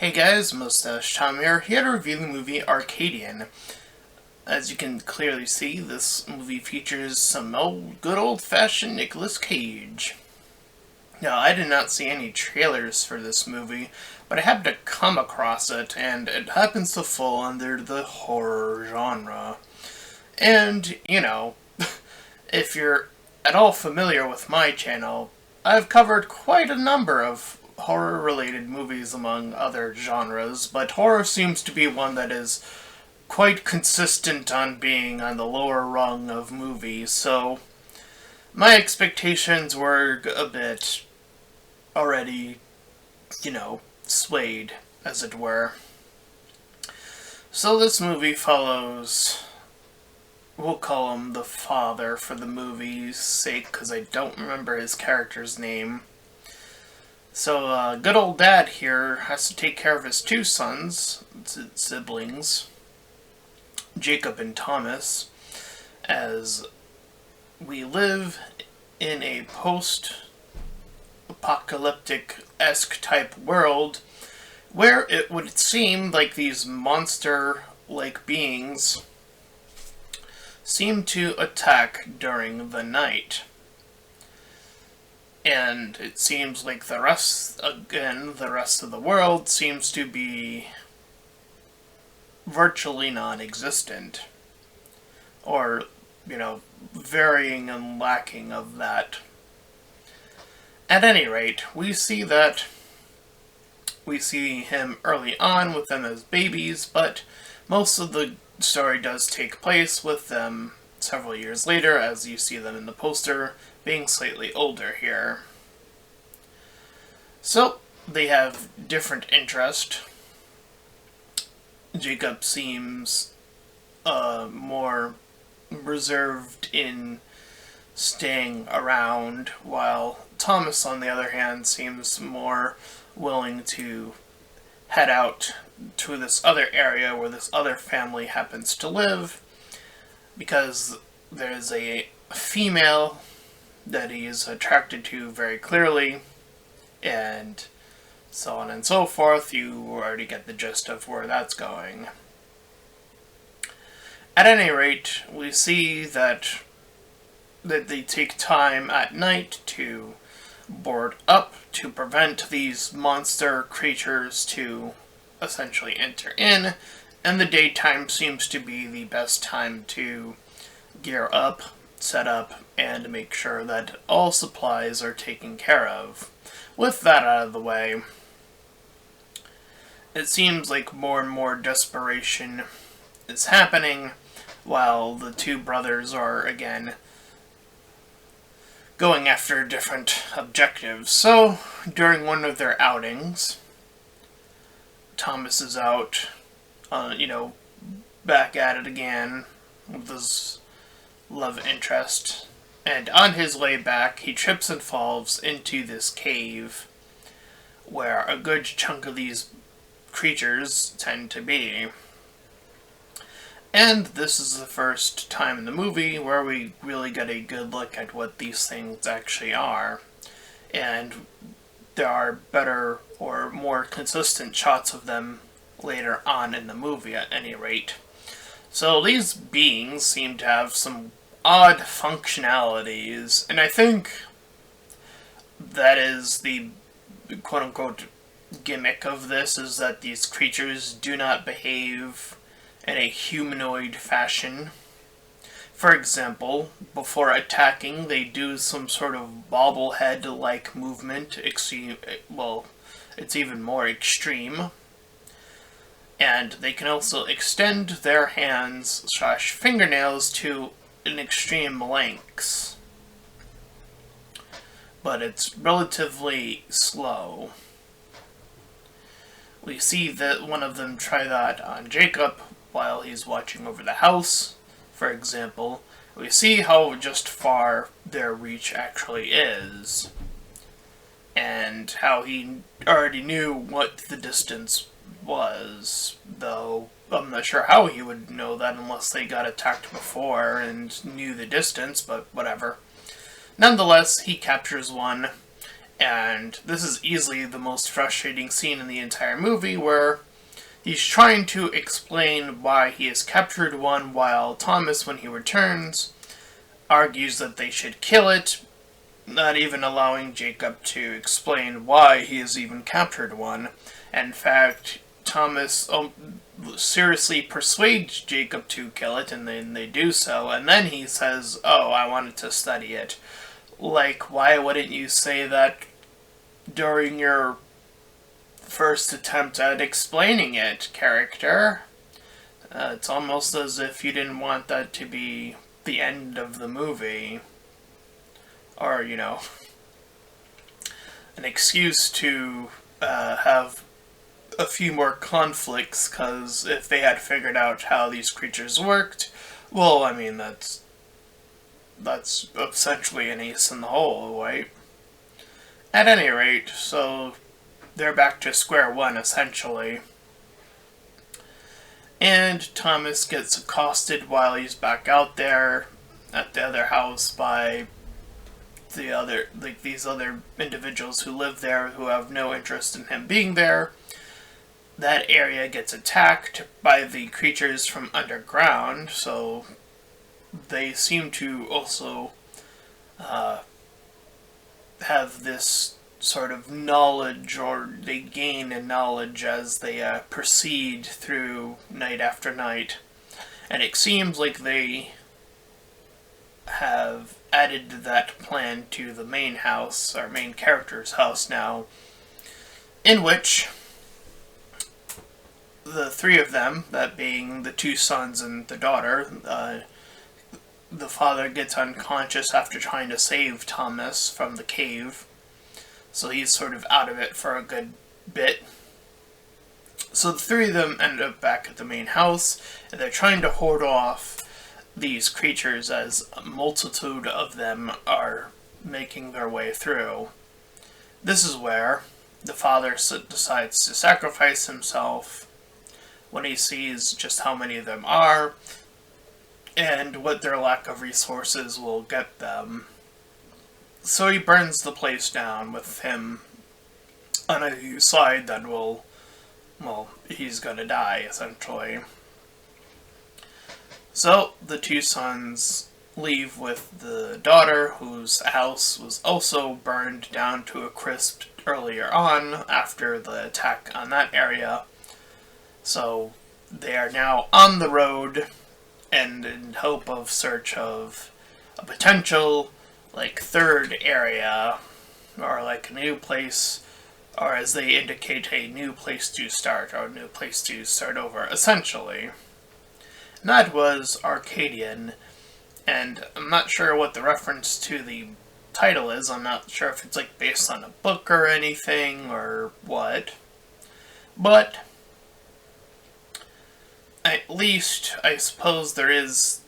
Hey guys, Mustached Tom here to review the movie Arcadian. As you can clearly see, this movie features some good old-fashioned Nicolas Cage. Now, I did not see any trailers for this movie, but I happened to come across it, and it happens to fall under the horror genre. And, if you're at all familiar with my channel, I've covered quite a number of horror-related movies among other genres, but horror seems to be one that is quite consistent on being on the lower rung of movies, so my expectations were a bit already, swayed, as it were. So this movie follows, we'll call him the father for the movie's sake, because I don't remember his character's name. So, good old dad here has to take care of his two sons, siblings, Jacob and Thomas, as we live in a post-apocalyptic-esque type world where it would seem like these monster-like beings seem to attack during the night. And it seems like the rest of the world seems to be virtually non-existent. Or, varying and lacking of that. At any rate, we see him early on with them as babies, but most of the story does take place with them several years later, as you see them in the poster, being slightly older here. So, they have different interest. Jacob seems more reserved in staying around, while Thomas, on the other hand, seems more willing to head out to this other area where this other family happens to live, because there's a female that he is attracted to very clearly, and so on and so forth. You already get the gist of where that's going. At any rate, we see that they take time at night to board up to prevent these monster creatures to essentially enter in, and the daytime seems to be the best time to gear up, set up, and make sure that all supplies are taken care of. With that out of the way, it seems like more and more desperation is happening, while the two brothers are, again, going after different objectives. So, during one of their outings, Thomas is out, back at it again with his love interest. And on his way back, he trips and falls into this cave where a good chunk of these creatures tend to be. And this is the first time in the movie where we really get a good look at what these things actually are. And there are better or more consistent shots of them later on in the movie, at any rate. So these beings seem to have some odd functionalities, and I think that is the quote-unquote gimmick of this, is that these creatures do not behave in a humanoid fashion. For example, before attacking, they do some sort of bobblehead-like movement. It's even more extreme. And they can also extend their hands/fingernails to an extreme lengths. But it's relatively slow. We see that one of them try that on Jacob while he's watching over the house, for example. We see how just far their reach actually is, and how he already knew what the distance was, though I'm not sure how he would know that unless they got attacked before and knew the distance, but whatever. Nonetheless, he captures one, And this is easily the most frustrating scene in the entire movie, where he's trying to explain why he has captured one, while Thomas, when he returns, argues that they should kill it, not even allowing Jacob to explain why he has even captured one. In fact, Thomas seriously persuades Jacob to kill it, and then they do so, and then he says, "Oh, I wanted to study it." Like, why wouldn't you say that during your first attempt at explaining it, character? It's almost as if you didn't want that to be the end of the movie. Or, an excuse to have a few more conflicts, because if they had figured out how these creatures worked, well, I mean, that's essentially an ace in the hole, right? At any rate, so they're back to square one, essentially. And Thomas gets accosted while he's back out there at the other house by these other individuals who live there, who have no interest in him being there. That area gets attacked by the creatures from underground, so they seem to also have this sort of knowledge, or they gain a knowledge as they proceed through night after night. And it seems like they have added that plan to the main house, our main character's house now, in which the three of them, that being the two sons and the daughter, the father gets unconscious after trying to save Thomas from the cave, so he's sort of out of it for a good bit. So the three of them end up back at the main house, and they're trying to hoard off these creatures as a multitude of them are making their way through. This is where the father decides to sacrifice himself when he sees just how many of them are and what their lack of resources will get them. So he burns the place down with him on a side that he's gonna die, essentially. So the two sons leave with the daughter, whose house was also burned down to a crisp earlier on after the attack on that area. So they are now on the road and in hope of search of a potential third area, or a new place, or as they indicate, a new place to start, or a new place to start over, essentially. And that was Arcadian, and I'm not sure what the reference to the title is. I'm not sure if it's based on a book or anything, or what. But at least I suppose there is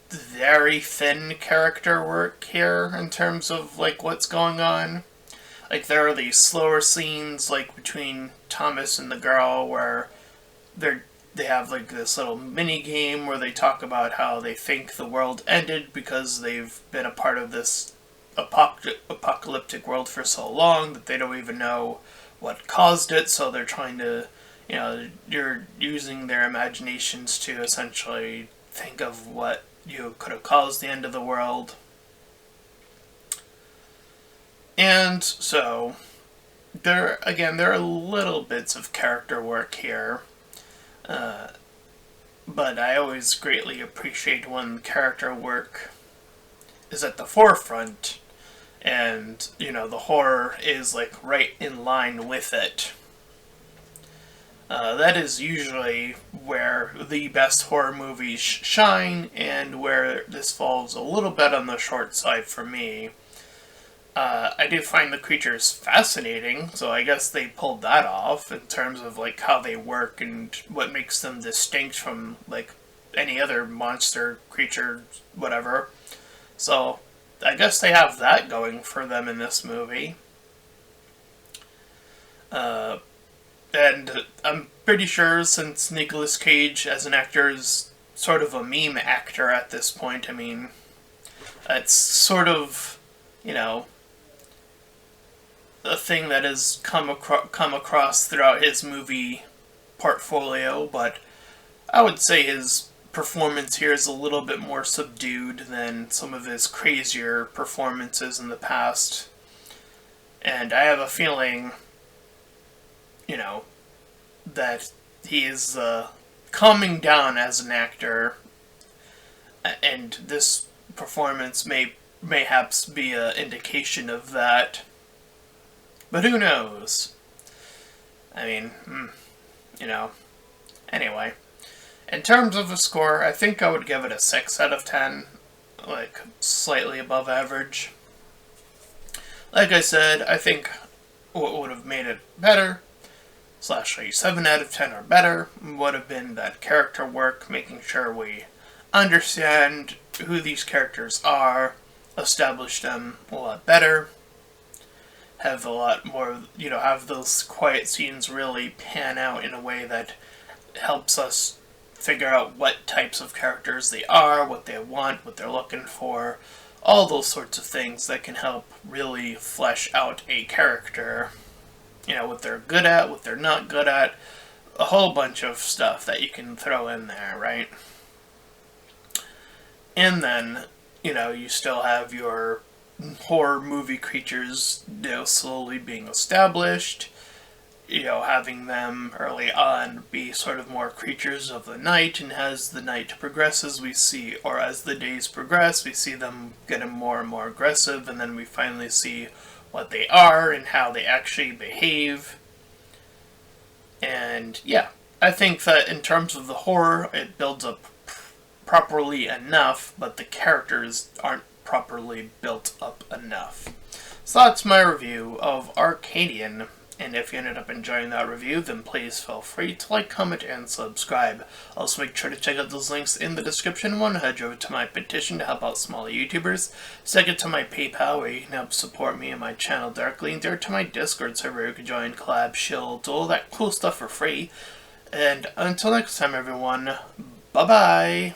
very thin character work here in terms of what's going on. There are these slower scenes between Thomas and the girl where they have this little mini game where they talk about how they think the world ended because they've been a part of this apocalyptic world for so long that they don't even know what caused it, so they're trying to, you're using their imaginations to essentially think of what you could have caused the end of the world. And so, there are little bits of character work here, but I always greatly appreciate when character work is at the forefront, and, the horror is, right in line with it. That is usually where the best horror movies shine, and where this falls a little bit on the short side for me. I do find the creatures fascinating, so I guess they pulled that off in terms of how they work and what makes them distinct from any other monster, creature, whatever. So I guess they have that going for them in this movie. And I'm pretty sure, since Nicolas Cage as an actor is sort of a meme actor at this point, I mean, it's sort of, a thing that has come across throughout his movie portfolio, but I would say his performance here is a little bit more subdued than some of his crazier performances in the past. And I have a feeling, that he is calming down as an actor, and this performance may mayhaps be an indication of that. But who knows? I mean, Anyway, in terms of the score, I think I would give it a 6 out of 10, like slightly above average. Like I said, I think what would have made it better, slash a 7 out of 10 or better, would have been that character work, making sure we understand who these characters are, establish them a lot better, have a lot more, have those quiet scenes really pan out in a way that helps us figure out what types of characters they are, what they want, what they're looking for, all those sorts of things that can help really flesh out a character. What they're good at, what they're not good at, a whole bunch of stuff that you can throw in there, right? And then, you still have your horror movie creatures, slowly being established, having them early on be sort of more creatures of the night, and as the night progresses, as the days progress, we see them getting more and more aggressive, and then we finally see what they are and how they actually behave. And yeah, I think that in terms of the horror, it builds up properly enough, but the characters aren't properly built up enough. So that's my review of Arcadian. And if you ended up enjoying that review, then please feel free to like, comment, and subscribe. Also, make sure to check out those links in the description. One, head over to my petition to help out smaller YouTubers. Second, to my PayPal, where you can help support me and my channel directly. And third, to my Discord server, you can join, collab, shield, all that cool stuff for free. And until next time, everyone, bye-bye!